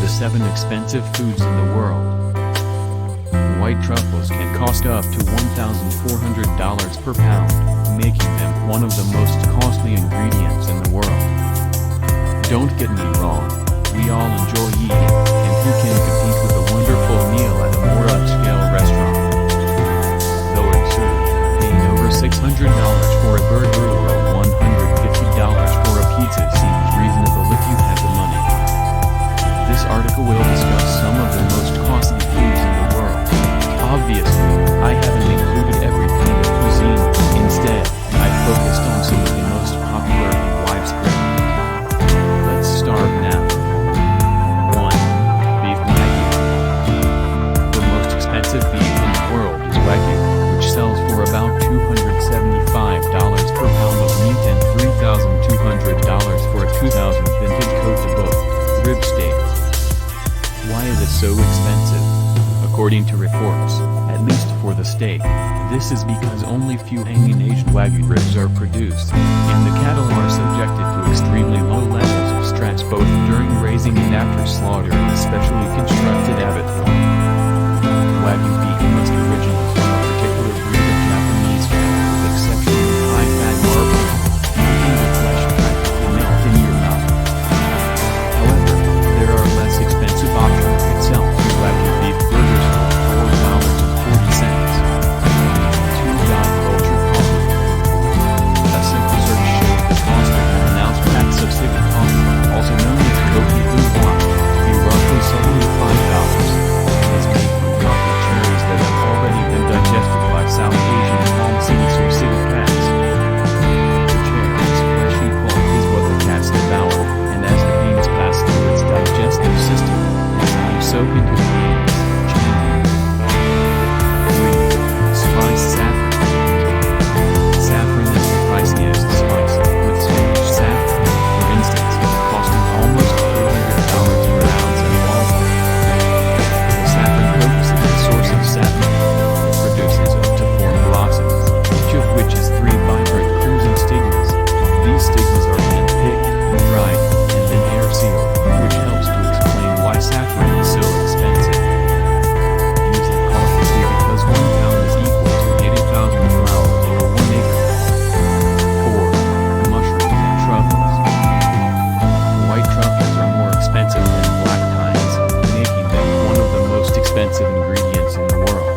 the 7 expensive foods in the world. White truffles can cost up to $1,400 per pound, making them one of the most costly ingredients in the world. Don't get me wrong, we all enjoy eating, and who can compete with a wonderful meal at a more upscale restaurant? Though absurd, paying over $600 for a burger or $150 for a pizza seems reasonable if you have the money. This article will discuss some of the most costly foods in the world. Obviously, I haven't included every kind of cuisine. Instead, I focused on some of the most popular and widespread. Let's start now. 1. Beef Wagyu. The most expensive beef in the world is Wagyu, which sells for about $275 per pound of meat and $3,200 for a 2000 vintage Côte de Bœuf rib steak. Why is it so expensive? According to reports, at least for the steak, this is because only few hanging aged Wagyu ribs are produced, and the cattle are subjected to extremely low levels of stress both during raising and after slaughter in a specially constructed abattoir. Wagyu beef must originate from a particular breed of Japanese cattle with exceptionally high fat marbling, making the flesh practically melt in your mouth. However, there are less expensive options that sell Wagyu beef burgers for $4.40. 2. Culture coffee. A simple search shows the cost of an ounce packs of civet coffee, also known as Coffee Boudoir, to be roughly $75. It is made from coffee cherries that have already been digested by South Asian palm cities or civet cats. The cherry's fleshy pulp is what the cats devour, and as the beans pass through its digestive system, enzymes soak into the beans, changing. 3. Spiced saffron. Saffron is the priciest spice, with Spanish saffron, for instance, costing almost $300 per ounce at Walmart. The saffron focuses the source of saffron. It produces up to 4 blossoms, each of which has 3 vibrant crimson stigmas. These stigmas are hand-picked, dried, and then air-sealed, which helps to explain why saffron is so expensive. Use it cautiously because 1 pound is equal to 80,000 flowers or 1 acre. 4. Mushrooms and truffles. White truffles are more expensive than black thymes, making them one of the most expensive ingredients in the world.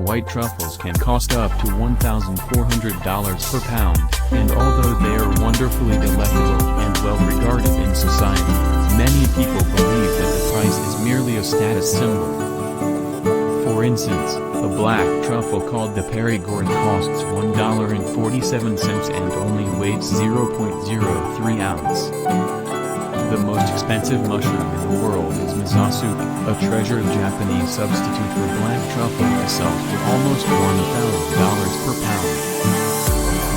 White truffles can cost up to $1,400 per pound, and although they are wonderfully delectable and well regarded in society, many people believe that the price is merely a status symbol. For instance, a black truffle called the Perigord costs $1.47 and only weighs 0.03 ounce. The most expensive mushroom in the world is misosuke, a treasured Japanese substitute for black truffle that sells for almost $1,000 per pound.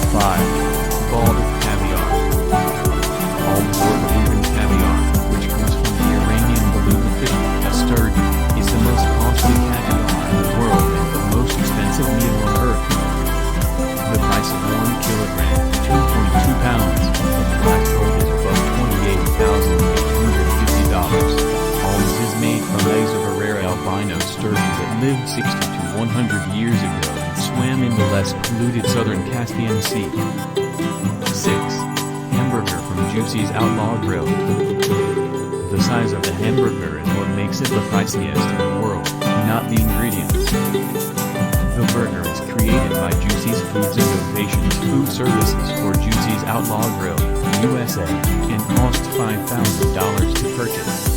5. Baltic caviar. Baltic caviar, which comes from the Iranian beluga fish, sturgeon, is the most costly caviar in the world and the most expensive meal on earth. The price of 1 kilogram, 2.2 pounds, of black gold is above $28,850. Alms is made from eggs of a rare albino sturgeon that lived 60 to 100 years ago and swam in the less polluted southern Caspian Sea. 6. Hamburger from Juicy's Outlaw Grill. The size of the hamburger is what makes it the priciest in the world, not the ingredients. The burger is created by Juicy's Foods Innovations Food Services for Juicy's Outlaw Grill, USA, and cost $5,000 to purchase.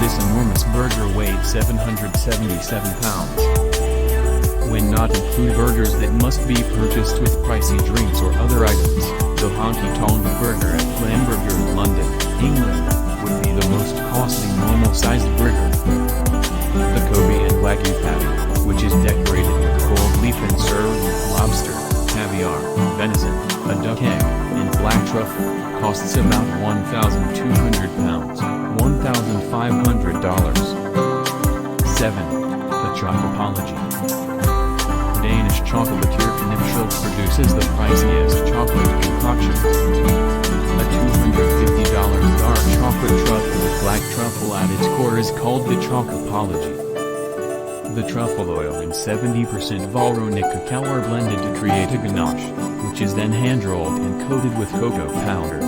This enormous burger weighed 777 pounds. When not include burgers that must be purchased with pricey drinks or other items, the Honky Tonk Burger at Lamburger in London, England, would be the most costly normal-sized burger. The Kobe and Wagyu patty, which is decorated with gold leaf and served with lobster, caviar, venison, a duck egg, and black truffle, costs about £1,200, $1,500. 7. The Chocopology. Danish chocolatier Knipschel produces the priciest chocolate concoctions. A $250 dark chocolate truffle with black truffle truffle at its core is called the chocoapology. The truffle oil and 70% Valrhonic cacao are blended to create a ganache, which is then hand-rolled and coated with cocoa powder.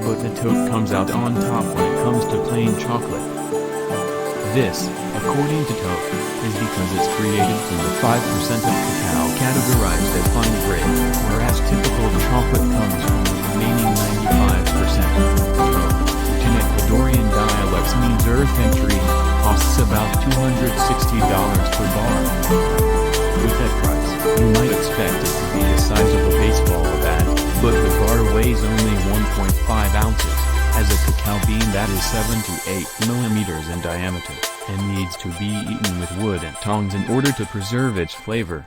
But the tote comes out on top when it comes to plain chocolate. This, according to Tote, is because it's created from the 5% of cacao categorized as fine grade, whereas typical chocolate comes from the remaining 95%. Tote, which in Ecuadorian dialects means earth and tree, costs about $260 per bar. With that price, you might expect it to be the size of a baseball bat, but the bar weighs only 1.5 ounces, as a cacao bean that is 7 to 8 millimeters in diameter, and needs to be eaten with wood and tongs in order to preserve its flavor.